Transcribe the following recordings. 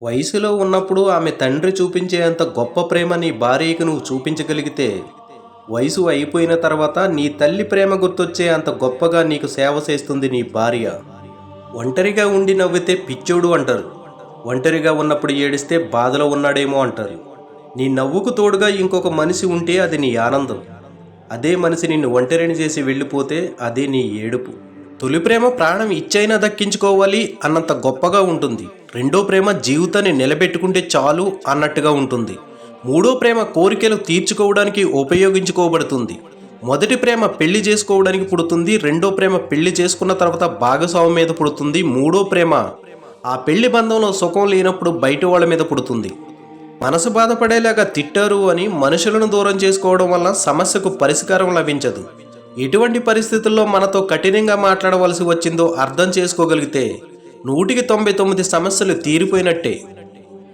వయసులో ఉన్నప్పుడు ఆమె తండ్రి చూపించేంత గొప్ప ప్రేమ నీ భార్యకు నువ్వు చూపించగలిగితే, వయసు అయిపోయిన తర్వాత నీ తల్లి ప్రేమ గుర్తొచ్చే అంత గొప్పగా నీకు సేవ చేస్తుంది నీ భార్య. ఒంటరిగా ఉండి నవ్వితే పిచ్చోడు అంటారు. ఒంటరిగా ఉన్నప్పుడు ఏడిస్తే బాధలో ఉన్నాడేమో అంటారు. నీ నవ్వుకు తోడుగా ఇంకొక మనిషి ఉంటే అది నీ ఆనందం. అదే మనిషి నిన్ను ఒంటరిని చేసి వెళ్ళిపోతే అదే నీ ఏడుపు. తొలి ప్రేమ ప్రాణం ఇచ్చైనా దక్కించుకోవాలి అన్నంత గొప్పగా ఉంటుంది. రెండో ప్రేమ జీవితాన్ని నిలబెట్టుకుంటే చాలు అన్నట్టుగా ఉంటుంది. మూడో ప్రేమ కోరికలు తీర్చుకోవడానికి ఉపయోగించుకోబడుతుంది. మొదటి ప్రేమ పెళ్లి చేసుకోవడానికి పుడుతుంది. రెండో ప్రేమ పెళ్లి చేసుకున్న తర్వాత భాగస్వామి మీద పుడుతుంది. మూడో ప్రేమ ఆ పెళ్లి బంధంలో సుఖం లేనప్పుడు బయట వాళ్ళ మీద పుడుతుంది. మనసు బాధపడేలాగా తిట్టారు అని మనుషులను దూరం చేసుకోవడం వల్ల సమస్యకు పరిష్కారం లభించదు. ఎటువంటి పరిస్థితుల్లో మనతో కఠినంగా మాట్లాడవలసి వచ్చిందో అర్థం చేసుకోగలిగితే 100కి 99 సమస్యలు తీరిపోయినట్టే.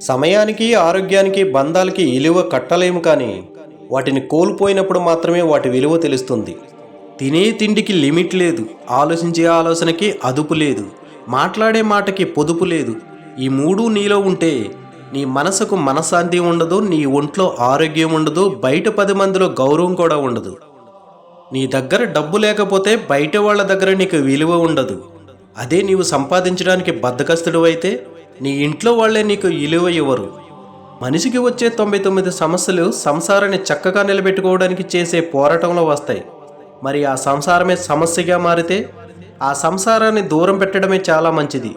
సమయానికి, ఆరోగ్యానికి, బంధాలకి విలువ కట్టలేము, కానీ వాటిని కోల్పోయినప్పుడు మాత్రమే వాటి విలువ తెలుస్తుంది. తినే తిండికి లిమిట్ లేదు, ఆలోచించే ఆలోచనకి అదుపు లేదు, మాట్లాడే మాటకి పొదుపు లేదు. ఈ మూడు నీలో ఉంటే నీ మనసుకు మనశ్శాంతి ఉండదు, నీ ఒంట్లో ఆరోగ్యం ఉండదు, బయట 10 మందిలో గౌరవం కూడా ఉండదు. నీ దగ్గర డబ్బు లేకపోతే బయట వాళ్ళ దగ్గర నీకు విలువ ఉండదు. అదే నీవు సంపాదించడానికి బద్ధకస్తుడు అయితే నీ ఇంట్లో వాళ్ళే నీకు విలువ ఇవ్వరు. మనిషికి వచ్చే 99 సమస్యలు సంసారాన్ని చక్కగా నిలబెట్టుకోవడానికి చేసే పోరాటంలో వస్తాయి. మరి ఆ సంసారమే సమస్యగా మారితే ఆ సంసారాన్ని దూరం పెట్టడమే చాలా మంచిది.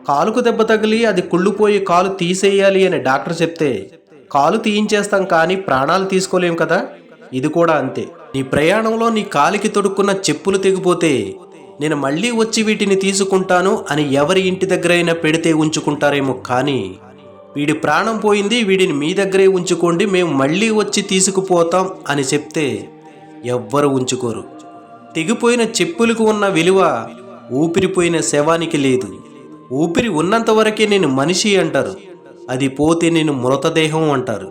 కాలుకు దెబ్బ తగిలి అది కుళ్ళిపోయి కాలు తీసేయాలి అని డాక్టర్ చెప్తే కాలు తీయించేస్తాం, కానీ ప్రాణాలు తీసుకోలేం కదా. ఇది కూడా అంతే. నీ ప్రయాణంలో నీ కాలికి తొడుక్కున్న చెప్పులు తెగిపోతే నేను మళ్ళీ వచ్చి వీటిని తీసుకుంటాను అని ఎవరి ఇంటి దగ్గరైనా పెడితే ఉంచుకుంటారేమో, కానీ వీడి ప్రాణం పోయింది, వీడిని మీ దగ్గరే ఉంచుకోండి, మేము మళ్ళీ వచ్చి తీసుకుపోతాం అని చెప్తే ఎవ్వరు ఉంచుకోరు. తెగిపోయిన చెప్పులకు ఉన్న విలువ ఊపిరిపోయిన శవానికి లేదు. ఊపిరి ఉన్నంత వరకే నేను మనిషి అంటారు, అది పోతే నేను మృతదేహం అంటారు.